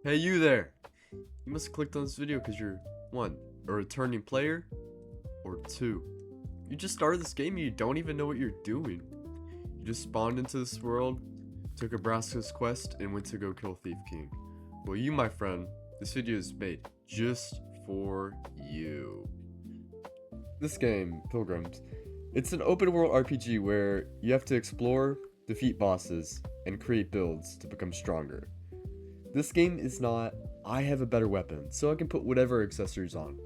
Hey, you there! You must have clicked on this video because you're 1. A returning player, or 2. You just started this game and you don't even know what you're doing. You just spawned into this world, took a Prarie quest, and went to go kill Thief King. Well, you, my friend, this video is made just for you. This game, Pilgrammed, it's an open world RPG where you have to explore, defeat bosses, and create builds to become stronger. This game is not, I have a better weapon, so I can put whatever accessories on.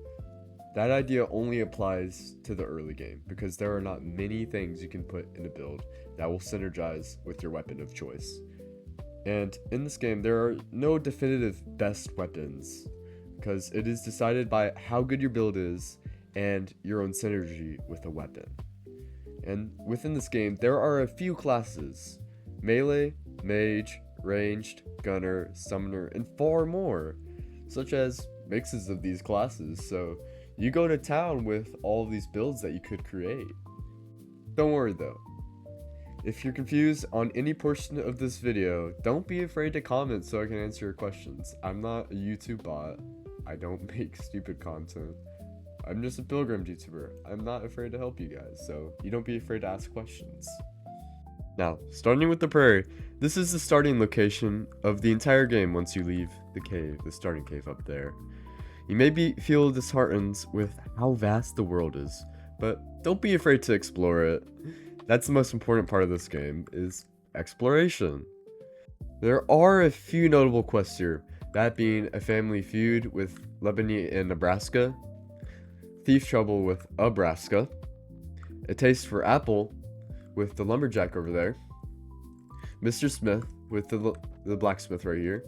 That idea only applies to the early game, because there are not many things you can put in a build that will synergize with your weapon of choice. And in this game, there are no definitive best weapons, because it is decided by how good your build is and your own synergy with a weapon. And within this game, there are a few classes: melee, mage, ranged, gunner, summoner, and far more, such as mixes of these classes, so you go to town with all of these builds that you could create. Don't worry though, if you're confused on any portion of this video, don't be afraid to comment so I can answer your questions. I'm not a YouTube bot, I don't make stupid content. I'm just a Pilgrimmed YouTuber. I'm not afraid to help you guys, so you don't be afraid to ask questions. Now, starting with the prairie, this is the starting location of the entire game once you leave the cave, the starting cave up there. You may feel disheartened with how vast the world is, but don't be afraid to explore it. That's the most important part of this game, is exploration. There are a few notable quests here, that being a family feud with Lebanon and Nebraska, thief trouble with Abraska, a taste for apple with the lumberjack over there, Mr. Smith with the blacksmith right here,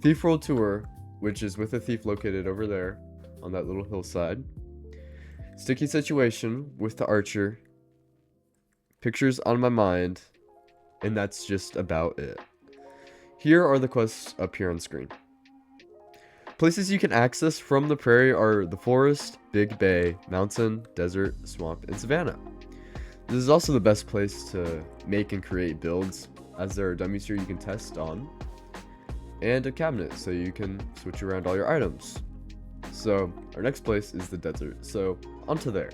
Thief World Tour, which is with a thief located over there on that little hillside, Sticky Situation with the archer, Pictures on My Mind, and that's just about it. Here are the quests up here on screen. Places you can access from the prairie are the forest, big bay, mountain, desert, swamp, and savanna. This is also the best place to make and create builds, as there are dummies here you can test on, and a cabinet so you can switch around all your items. So our next place is the desert, so onto there.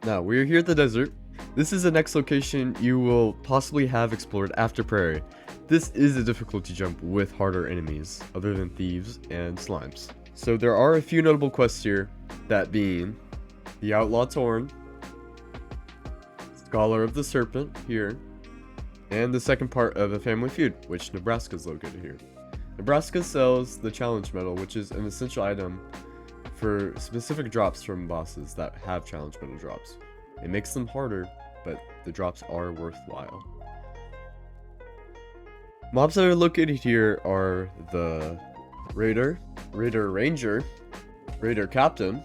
Now we're here at the desert. This is the next location you will possibly have explored after prairie. This is a difficulty jump with harder enemies, other than thieves and slimes. So there are a few notable quests here, that being the Outlaw Teron, Scholar of the Serpent here, and the second part of a family feud, which Nebraska is located here. Nebraska sells the challenge medal, which is an essential item for specific drops from bosses that have challenge medal drops. It makes them harder, but the drops are worthwhile. Mobs that are located here are the Raider, Raider Ranger, Raider Captain,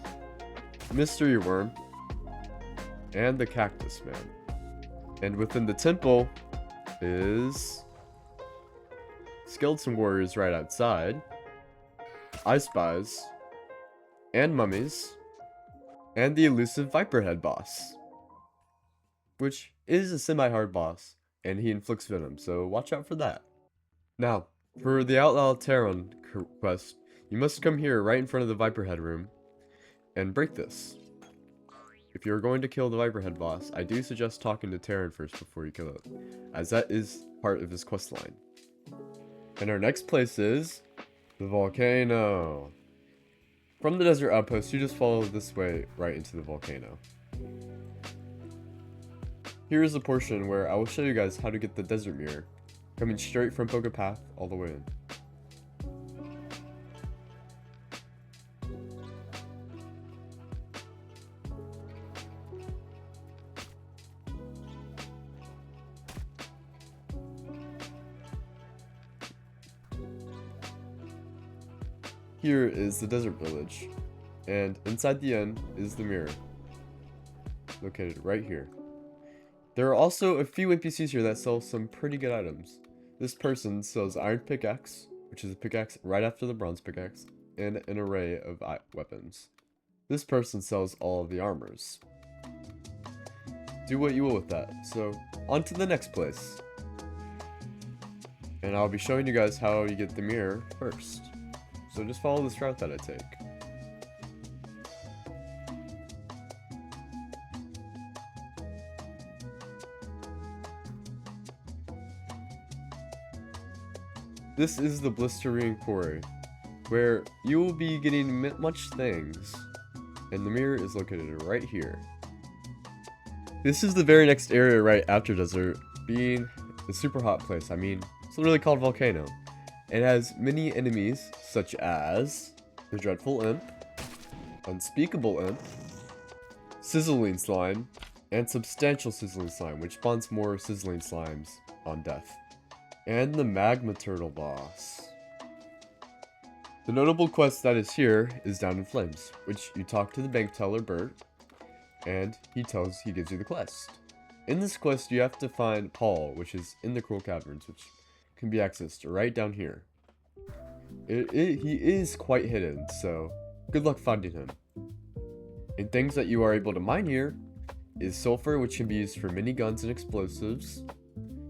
Mystery Worm, and the Cactus Man. And within the temple is Skeleton Warriors right outside, I Spies, and Mummies, and the elusive Viperhead boss, which is a semi-hard boss, and he inflicts venom, so watch out for that. Now, for the Outlaw Teron quest, you must come here right in front of the Viperhead room and break this. If you're going to kill the Viperhead boss, I do suggest talking to Teron first before you kill it, as that is part of his quest line. And our next place is the volcano. From the desert outpost, you just follow this way right into the volcano. Here is the portion where I will show you guys how to get the desert mirror, coming straight from Poke Path all the way in. Here is the desert village, and inside the inn is the mirror, located right here. There are also a few NPCs here that sell some pretty good items. This person sells Iron Pickaxe, which is a pickaxe right after the Bronze Pickaxe, and an array of weapons. This person sells all of the armors. Do what you will with that. So, on to the next place. And I'll be showing you guys how you get the mirror first. So just follow this route that I take. This is the Blistering Quarry, where you will be getting much things, and the mirror is located right here. This is the very next area right after Desert, being the super hot place. I mean, it's literally called Volcano. It has many enemies, such as the Dreadful Imp, Unspeakable Imp, Sizzling Slime, and Substantial Sizzling Slime, which spawns more Sizzling Slimes on death. And the Magma Turtle boss. The notable quest that is here is Down in Flames, which you talk to the bank teller Bert, and he gives you the quest. In this quest, you have to find Paul, which is in the Cruel Caverns, which can be accessed right down here. He is quite hidden, so good luck finding him. And things that you are able to mine here is sulfur, which can be used for miniguns and explosives,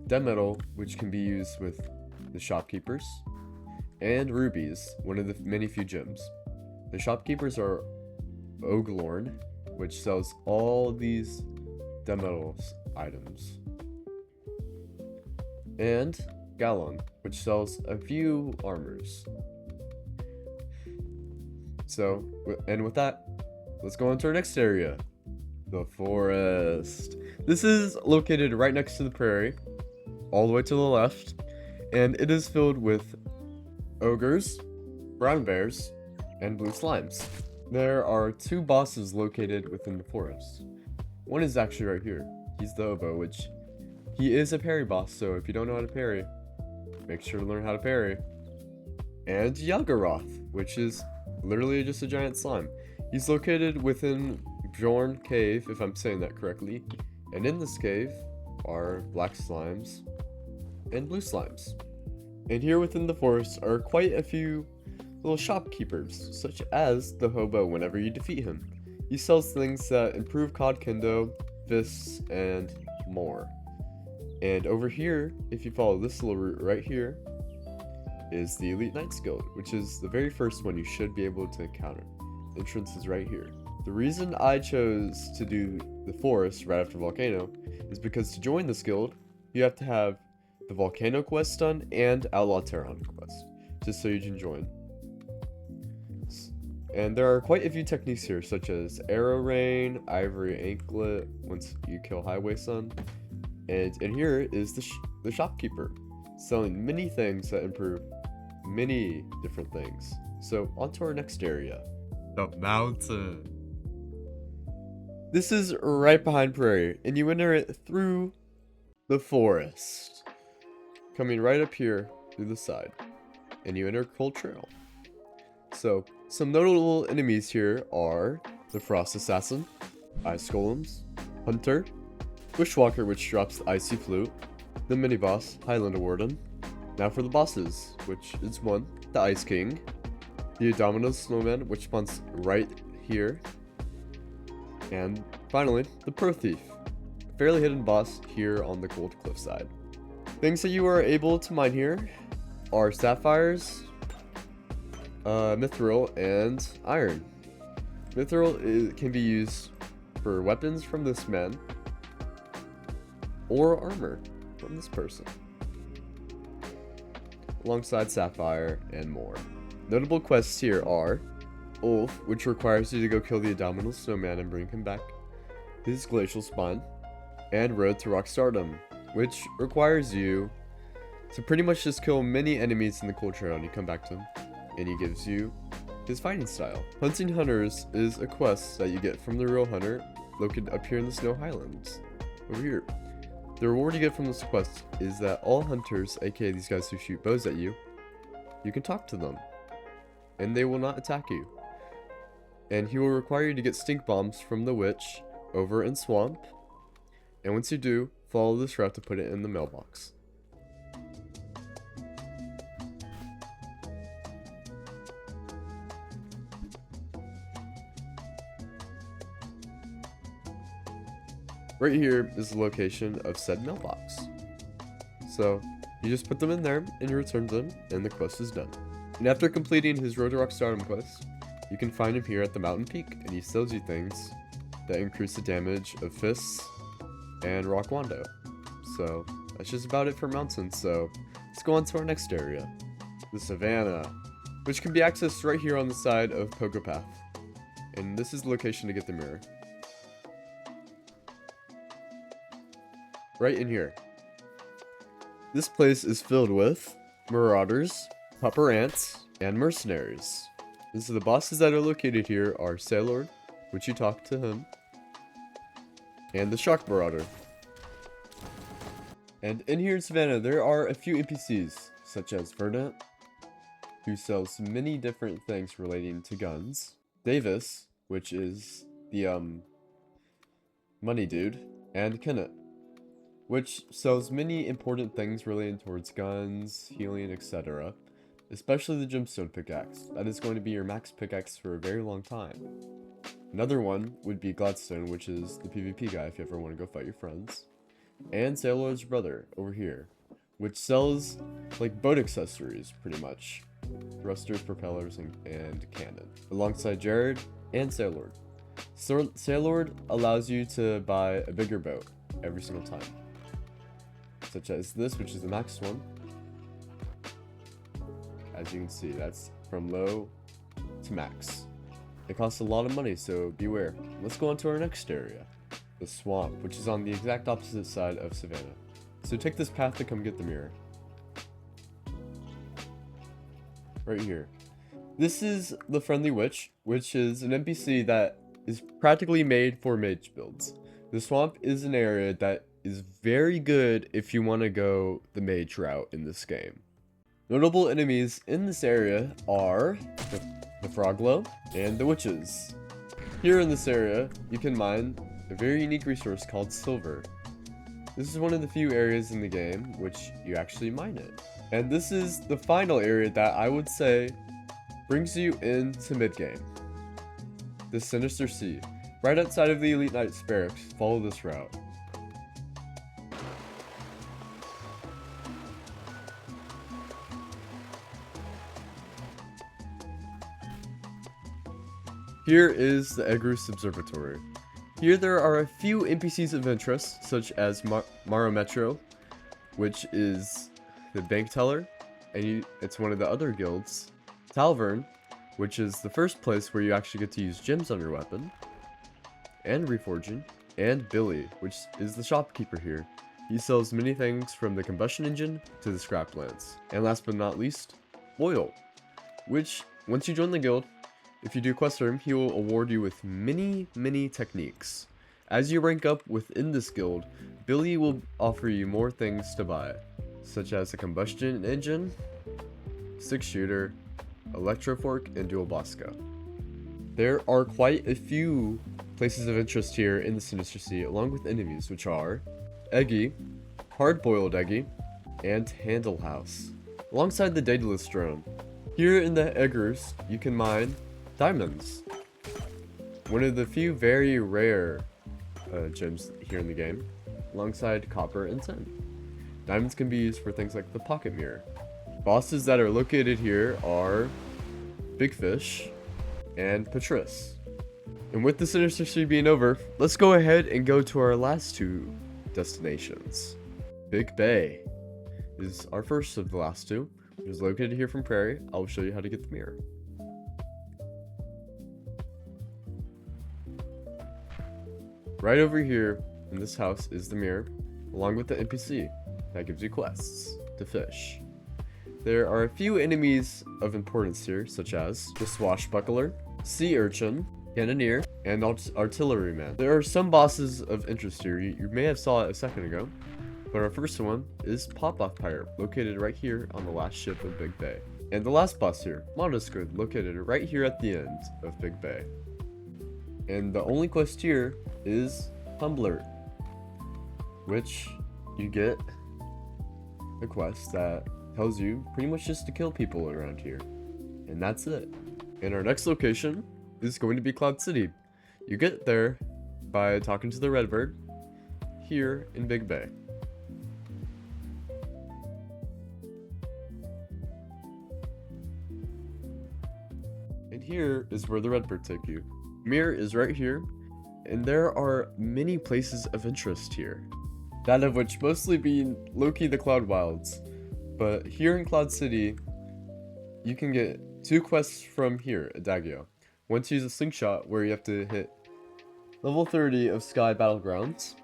dead metal, which can be used with the Shopkeepers, and rubies, one of the many few gems. The Shopkeepers are Oglorn, which sells all these dead metal items, and Gallon, which sells a few armors. So, and with that, let's go on to our next area, the forest. This is located right next to the prairie, all the way to the left, and it is filled with ogres, brown bears, and blue slimes. There are 2 bosses located within the forest. One is actually right here. He's the Oboe, which he is a parry boss, so if you don't know how to parry, make sure to learn how to parry. And Yagoroth, which is literally just a giant slime. He's located within Bjorn Cave, if I'm saying that correctly, and in this cave are black slimes and blue slimes. And here within the forest are quite a few little shopkeepers, such as the hobo whenever you defeat him. He sells things that improve COD Kendo, fists, and more. And over here, if you follow this little route right here, is the Elite Knights Guild, which is the very first one you should be able to encounter. The entrance is right here. The reason I chose to do the forest right after Volcano is because to join this guild, you have to have the Volcano quest done and Outlaw Teron quest, just so you can join. And there are quite a few techniques here, such as Arrow Rain, Ivory Anklet, once you kill Highway Sun. And in here is the Shopkeeper, selling many things that improve many different things. So on to our next area, the mountain. This is right behind Prarie, and you enter it through the forest, coming right up here through the side, and you enter Cold Trail. So some notable enemies here are the Frost Assassin, Ice Golems, Hunter, Bushwalker, which drops the Icy Flute, the mini-boss, Highlander Warden. Now for the bosses, which is 1, the Ice King, the Abominable Snowman, which spawns right here, and finally, the Pro Thief, a fairly hidden boss here on the Gold Cliff side. Things that you are able to mine here are sapphires, mithril, and iron. Mithril can be used for weapons from this man, or armor from this person, alongside sapphire and more. Notable quests here are Ulf, which requires you to go kill the Abominable Snowman and bring him back his glacial spawn, and Road to Rock Stardom, which requires you to pretty much just kill many enemies in the Cold Trail and you come back to him, and he gives you his fighting style. Hunting Hunters is a quest that you get from the real hunter, located up here in the Snow Highlands, over here. The reward you get from this quest is that all hunters, aka these guys who shoot bows at you, you can talk to them, and they will not attack you. And he will require you to get stink bombs from the witch over in Swamp, and once you do, follow this route to put it in the mailbox. Right here is the location of said mailbox. So You just put them in there and you return them, and the quest is done. And after completing his Road to Rock Stardom quest, you can find him here at the mountain peak, and he sells you things that increase the damage of fists and rockwondo. So that's just about it for mountains. So let's go on to our next area, the Savannah, which can be accessed right here on the side of Pogo Path. And this is the location to get the mirror. Right in here. This place is filled with marauders, pupper ants, and mercenaries. And so the bosses that are located here are Sailor, which you talk to him, and the Shock Marauder. And in here in Savannah, there are a few NPCs, such as Verdant, who sells many different things relating to guns, Davis, which is the money dude, and Kenneth, which sells many important things relating towards guns, healing, etc. Especially the gemstone pickaxe. That is going to be your max pickaxe for a very long time. Another one would be Gladstone, which is the PvP guy if you ever want to go fight your friends. And Sailor's brother over here, which sells like boat accessories pretty much. Thrusters, propellers, and cannon. Alongside Jared and Sailor. Sailor allows you to buy a bigger boat every single time. Such as this, which is the max one. As you can see, that's from low to max. It costs a lot of money, so beware. Let's go on to our next area, the swamp, which is on the exact opposite side of Savannah. So take this path to come get the mirror. Right here. This is the Friendly Witch, which is an NPC that is practically made for mage builds. The swamp is an area that is very good if you want to go the mage route in this game. Notable enemies in this area are the Froglow and the Witches. Here in this area, you can mine a very unique resource called silver. This is one of the few areas in the game which you actually mine it. And this is the final area that I would say brings you into mid-game. The Sinister Sea. Right outside of the Elite Knight's barracks, follow this route. Here is the Egrus Observatory. Here there are a few NPCs of interest, such as Metro, which is the bank teller, and it's one of the other guilds. Talvern, which is the first place where you actually get to use gems on your weapon, and reforging, and Billy, which is the shopkeeper here. He sells many things from the combustion engine to the scrap lance. And last but not least, Oil, which once you join the guild, if you do quests for him, he will award you with many techniques. As you rank up within this guild, Billy will offer you more things to buy, such as a combustion engine, 6-shooter, electrofork, and dual bosco. There are quite a few places of interest here in the Sinister Sea, along with enemies, which are Eggy, Hard-Boiled Eggy, and Handle House. Alongside the Daedalus drone, here in the Eggers, you can mine diamonds. One of the few very rare gems here in the game, alongside copper and tin. Diamonds can be used for things like the pocket mirror. Bosses that are located here are Big Fish and Patris. And with the Sinister Sea being over, let's go ahead and go to our last two destinations. Big Bay is our first of the last two, which is located here from Prarie. I'll show you how to get the mirror. Right over here in this house is the mirror, along with the NPC that gives you quests to fish. There are a few enemies of importance here, such as the Swashbuckler, Sea Urchin, Cannoneer, and Artilleryman. There are some bosses of interest here. You may have saw it a second ago, but our first one is Pop-Off Pirate, located right here on the last ship of Big Bay. And the last boss here, Monosquid, located right here at the end of Big Bay. And the only quest here is Humbler, which you get a quest that tells you pretty much just to kill people around here. And that's it. And our next location is going to be Cloud City. You get there by talking to the Redbird here in Big Bay. And here is where the Redbird take you. Mirror is right here, and there are many places of interest here. That of which mostly being low-key the Cloud Wilds. But here in Cloud City, you can get 2 quests from here, Adagio. One to use a Slingshot, where you have to hit level 30 of Sky Battlegrounds,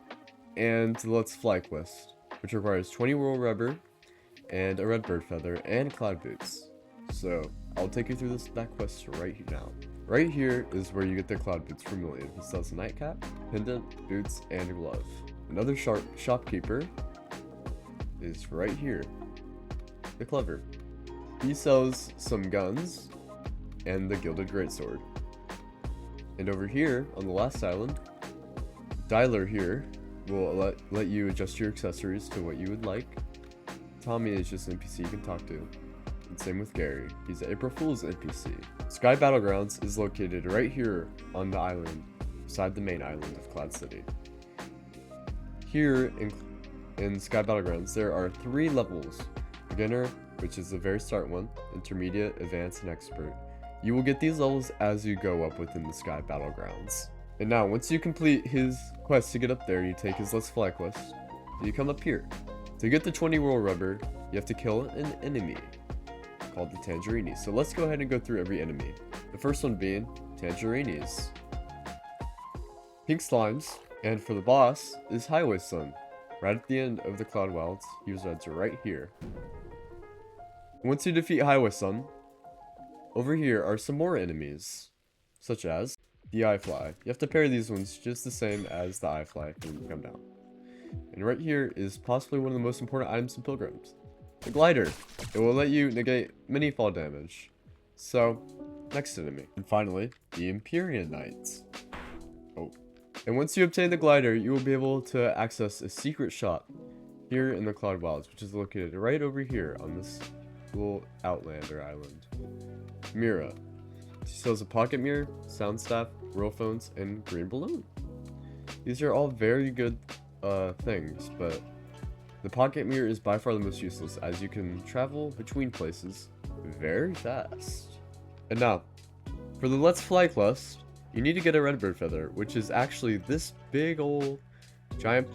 and the Let's Fly quest, which requires 20 Royal Rubber, and a Redbird Feather, and Cloud Boots. So, I'll take you through that quest right now. Right here is where you get the Cloud Boots for million. It sells a nightcap, pendant, boots, and a glove. Another shopkeeper is right here. The Clever. He sells some guns and the Gilded Greatsword. And over here, on the last island, Dialer here will let you adjust your accessories to what you would like. Tommy is just an NPC you can talk to. And same with Gary. He's an April Fool's NPC. Sky Battlegrounds is located right here on the island, beside the main island of Cloud City. Here in Sky Battlegrounds, there are 3 levels. Beginner, which is the very start one, Intermediate, Advanced, and Expert. You will get these levels as you go up within the Sky Battlegrounds. And now, once you complete his quest to get up there, you take his Let's Fly quest, and you come up here. To get the 20 Royal Rubber, you have to kill an enemy called the Tangerini. So let's go ahead and go through every enemy. The first one being Tangerinis. Pink Slimes, and for the boss is Highway Sun. Right at the end of the Cloud Wilds, he resides right here. Once you defeat Highway Sun, over here are some more enemies, such as the Eye Fly. You have to parry these ones just the same as the Eye Fly when you come down. And right here is possibly one of the most important items in Pilgrimmed. The Glider. It will let you negate mini fall damage. So, next enemy. And finally, the Empyrean Knights. Oh. And once you obtain the Glider, you will be able to access a secret shop here in the Cloud Wilds, which is located right over here on this little Outlander island. Mira. She sells a pocket mirror, sound staff, royal phones, and green balloon. These are all very good things, but the pocket mirror is by far the most useless, as you can travel between places very fast. And now, for the Let's Fly quest, you need to get a Redbird Feather, which is actually this big old giant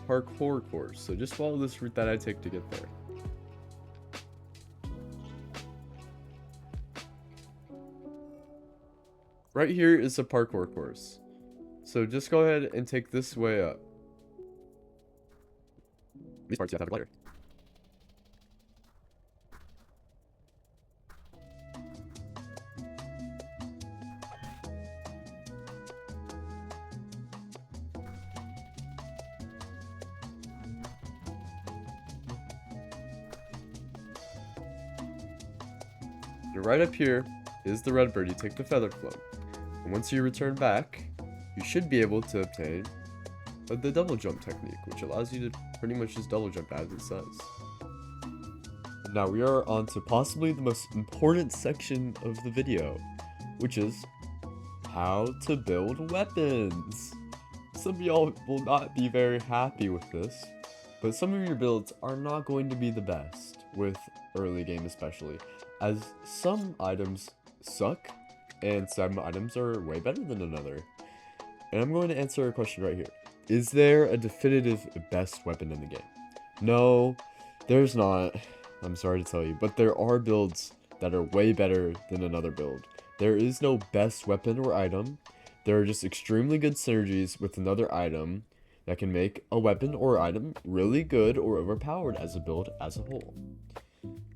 parkour course. So just follow this route that I take to get there. Right here is a parkour course. So just go ahead and take this way up. These parts you have to have a glider. And right up here is the Redbird. You take the feather clone. And once you return back, you should be able to obtain the double jump technique, which allows you to pretty much just double jump as it says. Now we are on to possibly the most important section of the video, which is how to build weapons. Some of y'all will not be very happy with this, but some of your builds are not going to be the best with early game especially, as some items suck and some items are way better than another. And I'm going to answer a question right here. Is there a definitive best weapon in the game? No, there's not. I'm sorry to tell you, but there are builds that are way better than another build. There is no best weapon or item. There are just extremely good synergies with another item that can make a weapon or item really good or overpowered as a build as a whole.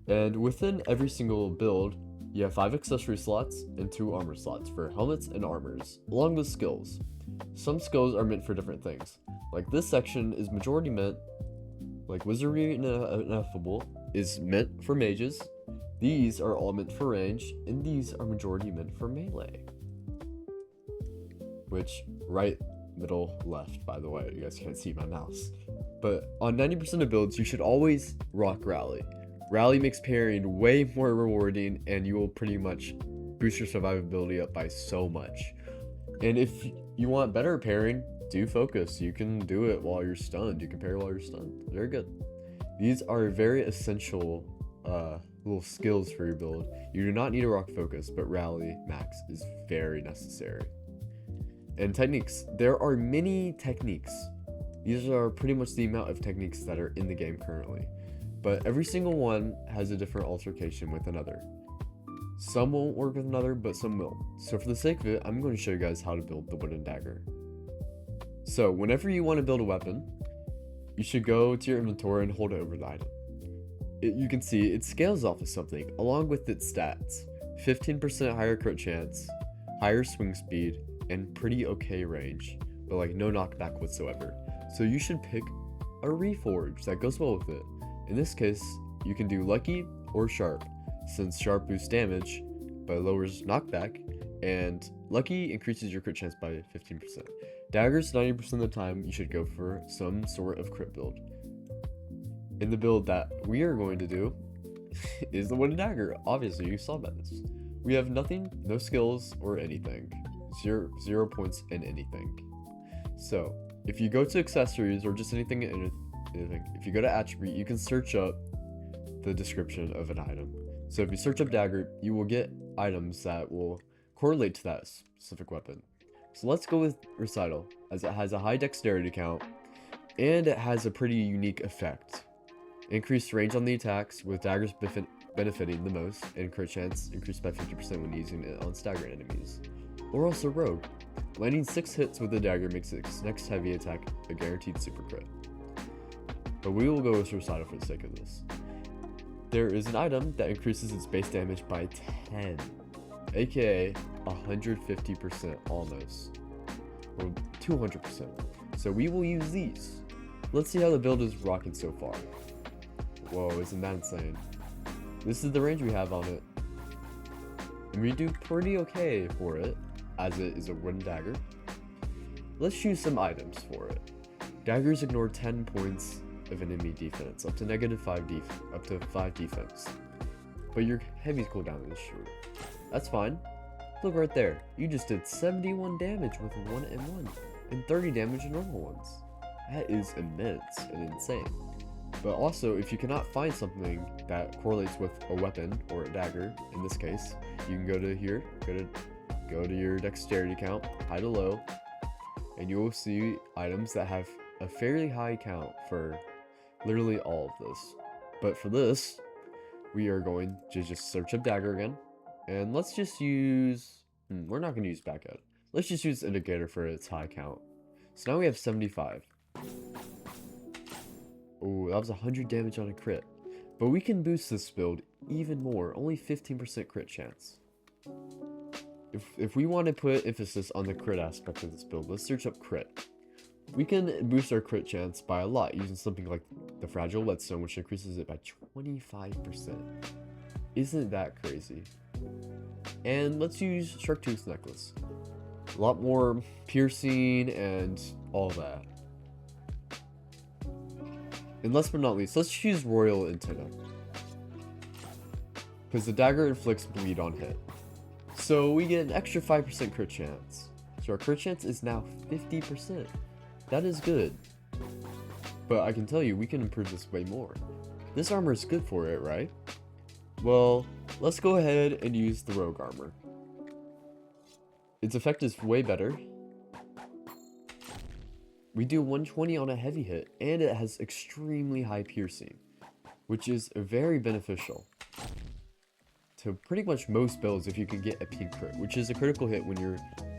And within every single build, you have 5 accessory slots and 2 armor slots for helmets and armors, along with skills. Some skills are meant for different things. Like this section is majority meant, like Wizardry and Ineffable is meant for mages. These are all meant for range, and these are majority meant for melee. Which, right, middle, left, by the way, you guys can't see my mouse. But on 90% of builds, you should always rock Rally. Rally makes parrying way more rewarding, and you will pretty much boost your survivability up by so much. And if you want better parrying, do Focus. You can do it while you're stunned. You can parry while you're stunned. Very good. These are very essential little skills for your build, you do not need a rock focus, but rally max is very necessary. And techniques, there are many techniques. These are pretty much the amount of techniques that are in the game currently, but every single one has a different altercation with another. Some won't work with another, but some will. So for the sake of it, I'm going to show you guys how to build the wooden dagger. So whenever you want to build a weapon, you should go to your inventory and hold it over the item. You can see it scales off of something along with its stats. 15% higher crit chance, higher swing speed, and pretty okay range, but like no knockback whatsoever. So you should pick a reforge that goes well with it. In this case, you can do lucky or sharp, since sharp boosts damage but lowers knockback, and lucky increases your crit chance by 15%. Daggers, 90% of the time, you should go for some sort of crit build. In the build that we are going to do is the wooden dagger. Obviously, you saw this. We have nothing, no skills or anything. Zero points in anything. So, if you go to accessories or just anything, if you go to attribute, you can search up the description of an item. So if you search up dagger, you will get items that will correlate to that specific weapon. So let's go with recital, as it has a high dexterity count and it has a pretty unique effect. Increased range on the attacks, with daggers benefiting the most, and crit chance increased by 50% when using it on staggered enemies. Or also rogue. Landing 6 hits with the dagger makes its next heavy attack a guaranteed super crit. But we will go with recital for the sake of this. There is an item that increases its base damage by 10, aka 150% almost, or 200%. So we will use these. Let's see how the build is rocking so far. Whoa, isn't that insane? This is the range we have on it. And we do pretty okay for it, as it is a wooden dagger. Let's choose some items for it. Daggers ignore 10 points of enemy defense, up to -5 defense. But your heavy's cooldown is short. That's fine. Look right there. You just did 71 damage with 1 and 1, and 30 damage in normal ones. That is immense and insane. But also, if you cannot find something that correlates with a weapon or a dagger, in this case, you can go to here, go to your dexterity count, high to low, and you will see items that have a fairly high count for literally all of this. But for this, we are going to just search up dagger again, and let's just use, we're not going to use back out. Let's just use indicator for its high count. So now we have 75. Oh, that was 100 damage on a crit. But we can boost this build even more, only 15% crit chance. If we want to put emphasis on the crit aspect of this build, let's search up crit. We can boost our crit chance by a lot using something like the Fragile Whetstone, which increases it by 25%. Isn't that crazy? And let's use Sharktooth Necklace. A lot more piercing and all that. And last but not least, let's choose Royal Antenna, because the dagger inflicts bleed on hit. So we get an extra 5% crit chance. So our crit chance is now 50%. That is good. But I can tell you, we can improve this way more. This armor is good for it, right? Well, let's go ahead and use the Rogue armor. Its effect is way better. We do 120 on a heavy hit, and it has extremely high piercing, which is very beneficial to pretty much most builds if you can get a pink crit, which is a critical hit when your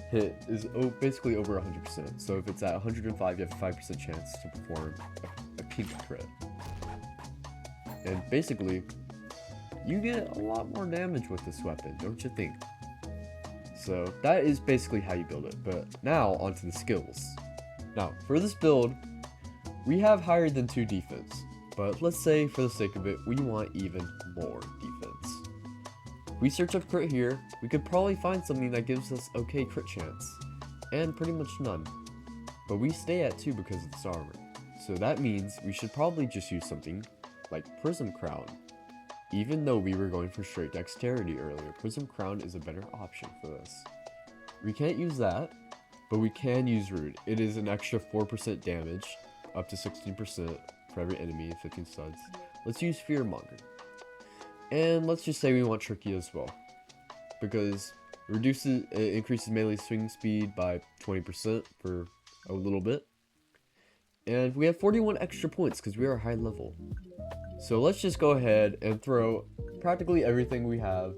hit is basically over 100%. So if it's at 105, you have a 5% chance to perform a pink crit. And basically, you get a lot more damage with this weapon, don't you think? So that is basically how you build it. But now onto the skills. Now, for this build, we have higher than 2 defense, but let's say for the sake of it, we want even more defense. We search up crit here, we could probably find something that gives us okay crit chance, and pretty much none. But we stay at 2 because of this armor, so that means we should probably just use something like Prism Crown. Even though we were going for straight dexterity earlier, Prism Crown is a better option for this. We can't use that, but we can use Rude. It is an extra 4% damage, up to 16% for every enemy and 15 studs. Let's use Fearmonger. And let's just say we want tricky as well, because it increases melee swing speed by 20% for a little bit. And we have 41 extra points because we are high level. So let's just go ahead and throw practically everything we have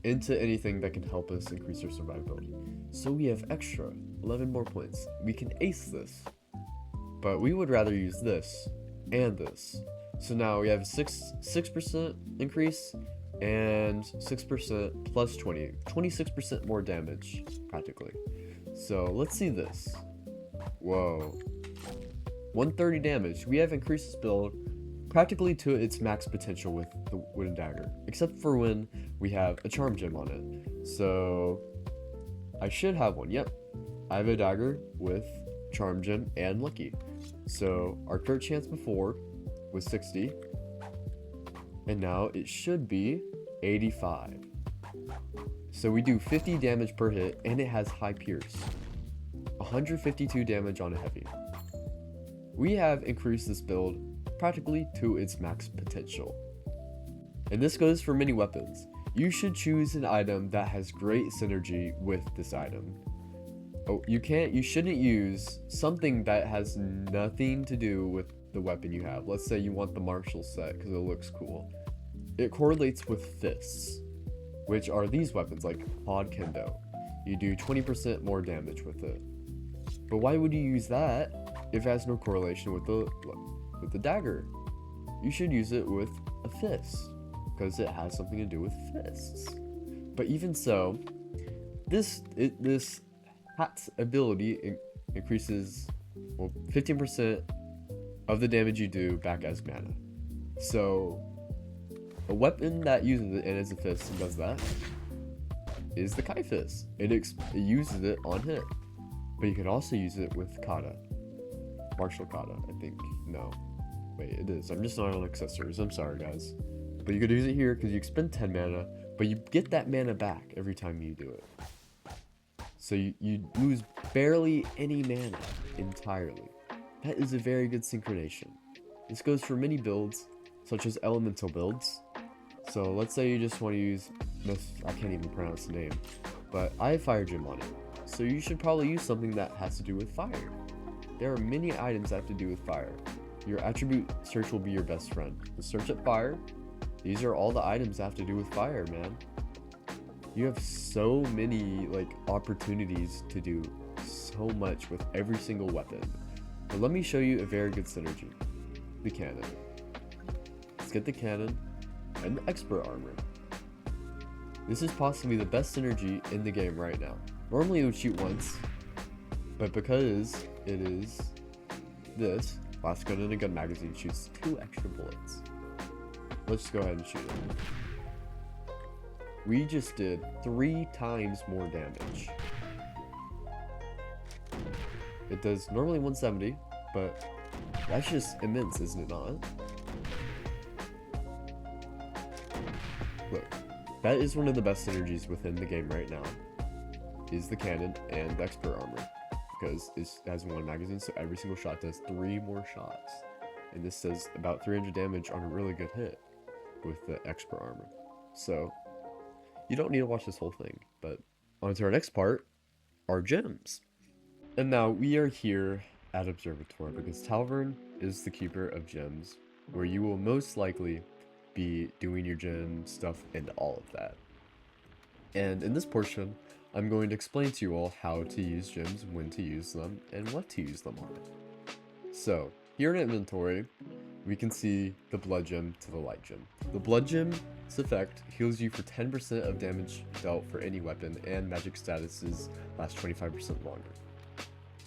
into anything that can help us increase our survivability. So we have extra 11 more points. We can ace this, but we would rather use this and this. So now we have a 6% increase and 6% plus 20, 26% more damage practically. So let's see this. Whoa, 130 damage. We have increased this build practically to its max potential with the wooden dagger, except for when we have a charm gem on it. So I should have one. Yep, I have a dagger with charm gem and lucky. So our crit chance before was 60, and now it should be 85. So we do 50 damage per hit, and it has high pierce, 152 damage on a heavy. We have increased this build practically to its max potential. And this goes for many weapons. You should choose an item that has great synergy with this item. Oh, you shouldn't use something that has nothing to do with the weapon you have. Let's say you want the martial set because it looks cool. It correlates with fists, which are these weapons like pod kendo. You do 20% more damage with it. But why would you use that if it has no correlation with the dagger? You should use it with a fist because it has something to do with fists. But even so, this hat's ability increases 15% of the damage you do back as mana. So a weapon that uses it and is a fist and does that is the Kai Fist. It uses it on hit, but you can also use it with kata, martial kata. I think no, wait, it is. I'm just not on accessories. I'm sorry, guys, but you could use it here because you expend 10 mana, but you get that mana back every time you do it. So you lose barely any mana entirely. That is a very good synchronization. This goes for many builds, such as elemental builds. So let's say you just want to use this, I can't even pronounce the name, but I have fire gem on it. So you should probably use something that has to do with fire. There are many items that have to do with fire. Your attribute search will be your best friend. The search at fire, these are all the items that have to do with fire, man. You have so many opportunities to do so much with every single weapon. But let me show you a very good synergy. The cannon. Let's get the cannon and the expert armor. This is possibly the best synergy in the game right now. Normally it would shoot once, but because it is this, last gun in a gun magazine shoots 2 extra bullets. Let's just go ahead and shoot it. We just did 3 times more damage. It does normally 170, but that's just immense, isn't it not? Look, that is one of the best synergies within the game right now, is the cannon and the expert armor, because it has 1 magazine, so every single shot does 3 more shots, and this does about 300 damage on a really good hit with the expert armor. So you don't need to watch this whole thing, but on to our next part, our gems. And now we are here at Observatory because Tavern is the keeper of gems, where you will most likely be doing your gem stuff and all of that. And in this portion, I'm going to explain to you all how to use gems, when to use them, and what to use them on. So here in inventory, we can see the blood gem to the light gem. The blood gem's effect heals you for 10% of damage dealt for any weapon, and magic statuses last 25% longer.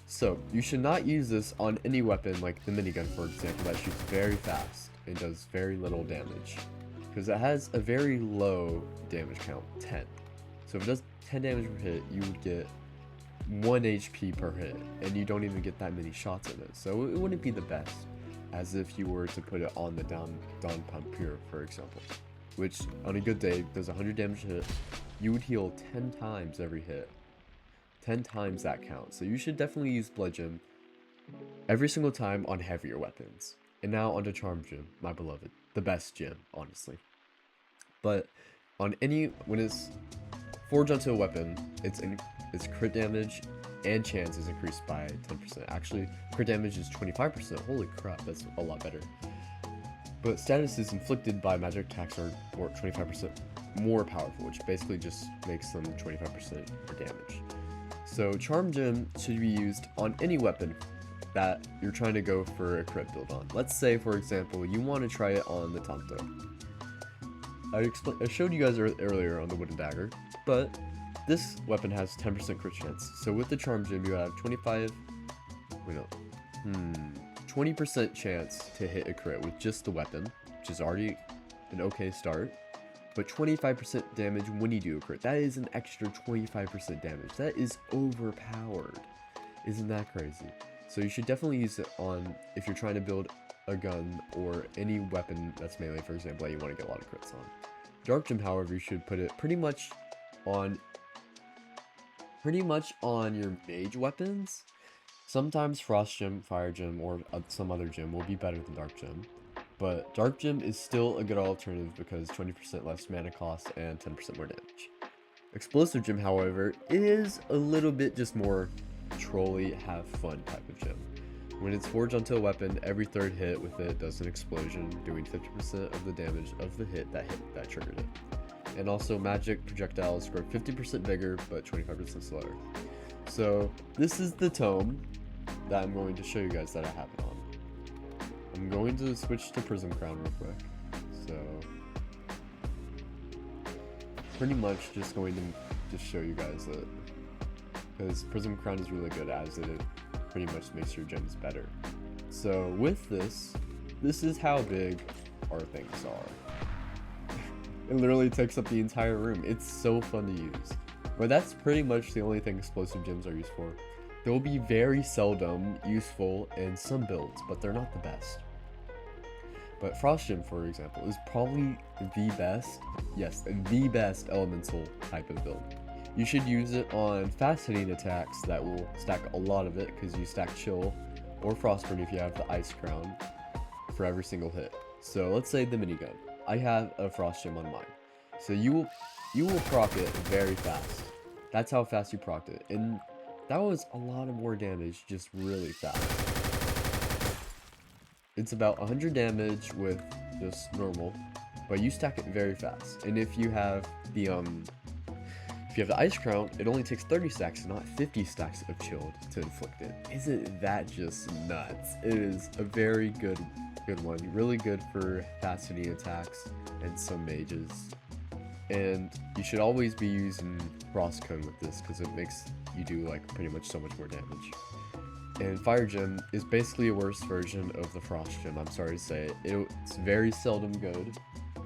So you should not use this on any weapon like the minigun, for example, that shoots very fast and does very little damage, because it has a very low damage count, 10. So if it does 10 damage per hit, you would get 1 HP per hit, and you don't even get that many shots in it. So it wouldn't be the best, as if you were to put it on the Dawn Pump here, for example, which on a good day does 100 damage a hit. You would heal 10 times every hit. 10 times that count. So you should definitely use blood gem every single time on heavier weapons. And now onto charm gem, my beloved, the best gem, honestly. But on when it's forged onto a weapon, its crit damage and chance is increased by 10%. Actually, crit damage is 25%. Holy crap, that's a lot better. But status is inflicted by magic attacks are 25% more powerful, which basically just makes them 25% more damage. So Charm Gem should be used on any weapon that you're trying to go for a crit build on. Let's say, for example, you want to try it on the Tanto. I showed you guys earlier on the wooden dagger, but this weapon has 10% crit chance. So with the Charm Gem, you have 20% chance to hit a crit with just the weapon, which is already an okay start. But 25% damage when you do a crit. That is an extra 25% damage. That is overpowered. Isn't that crazy? So you should definitely use it on if you're trying to build a gun or any weapon that's melee, for example, that you want to get a lot of crits on. Dark Gem, however, you should put it pretty much on your mage weapons. Sometimes Frost Gem, Fire Gem, or some other gem will be better than Dark Gem. But Dark Gem is still a good alternative because 20% less mana cost and 10% more damage. Explosive Gem, however, is a little bit just more trolly, have fun type of gem. When it's forged onto a weapon, every third hit with it does an explosion, doing 50% of the damage of the hit that triggered it. And also magic projectiles grow 50% bigger, but 25% slower. So this is the tome that I'm going to show you guys that I have it on. I'm going to switch to Prism Crown real quick. So pretty much just going to just show you guys it, because Prism Crown is really good as it pretty much makes your gems better. So with this is how big our things are. It literally takes up the entire room. It's so fun to use. But that's pretty much the only thing explosive gems are used for. They'll be very seldom useful in some builds, but they're not the best. But Frost Gem, for example, is probably the best, yes, the best elemental type of build. You should use it on fast hitting attacks that will stack a lot of it, because you stack Chill or Frostburn if you have the Ice Crown for every single hit. So let's say the minigun. I have a Frost Gem on mine. So you will proc it very fast. That's how fast you procced it. And that was a lot of more damage just really fast. It's about 100 damage with just normal, but you stack it very fast. And if you have the Ice Crown, it only takes 30 stacks, not 50 stacks of Chilled to inflict it. Isn't that just nuts? It is a very good one. Really good for fast hitting attacks and some mages. And you should always be using Frost Cone with this, because it makes you do like pretty much so much more damage. And Fire Gem is basically a worse version of the Frost Gem, I'm sorry to say. It's very seldom good,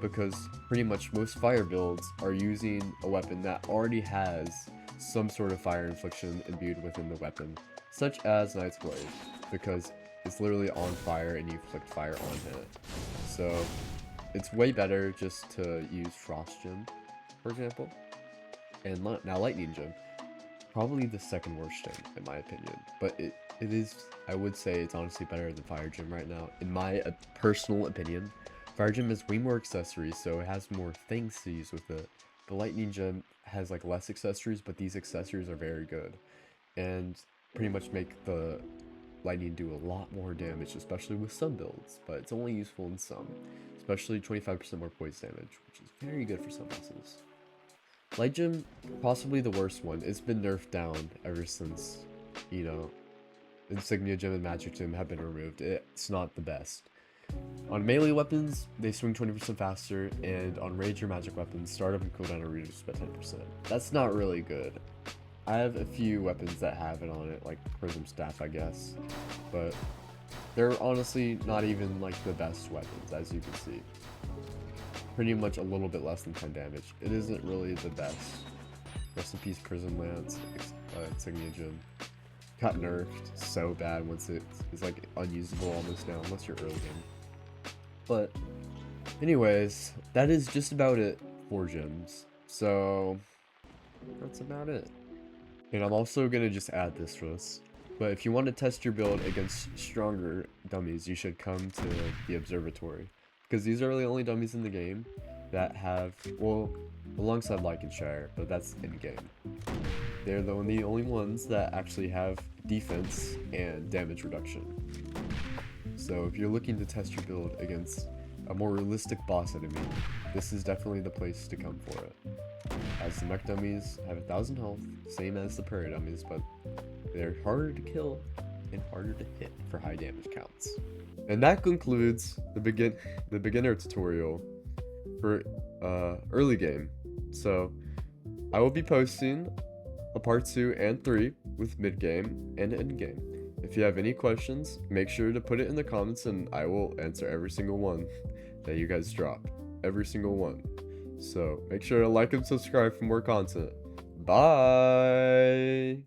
because pretty much most fire builds are using a weapon that already has some sort of fire infliction imbued within the weapon, such as Knight's Blade, because it's literally on fire and you inflict fire on it. So it's way better just to use Frost Gem, for example. And now Lightning Gem, probably the second worst gem in my opinion, but it is, I would say it's honestly better than Fire Gem right now, in my personal opinion. Fire Gem has way more accessories, so it has more things to use with it. The Lightning Gem has like less accessories, but these accessories are very good and pretty much make the Lightning do a lot more damage, especially with some builds, but it's only useful in some, especially 25% more poison damage, which is very good for some bosses. Light Gem, possibly the worst one. It's been nerfed down ever since, you know, Insignia Gem and Magic Gem have been removed. It's not the best. On melee weapons, they swing 20% faster, and on rage or magic weapons, startup and cooldown are reduced by 10%. That's not really good. I have a few weapons that have it on it, like Prism Staff, I guess, but they're honestly not even like the best weapons, as you can see. Pretty much a little bit less than 10 damage. It isn't really the best. Rest in peace, Prism Lance, Insignia Gem. Got nerfed so bad once it's like unusable almost now, unless you're early game. But anyways, that is just about it for gems. So that's about it. And I'm also gonna just add this for us. But if you want to test your build against stronger dummies, you should come to the observatory, because these are the only dummies in the game. that have, well, alongside like and share, but that's in-game. They're the only ones that actually have defense and damage reduction. So if you're looking to test your build against a more realistic boss enemy, this is definitely the place to come for it. As the mech dummies have 1,000 health, same as the prairie dummies, but they're harder to kill and harder to hit for high damage counts. And that concludes the beginner tutorial for early game. So I will be posting a part 2 and 3 with mid-game and end-game. If you have any questions, make sure to put it in the comments and I will answer every single one that you guys drop. Every single one. So make sure to like and subscribe for more content. Bye!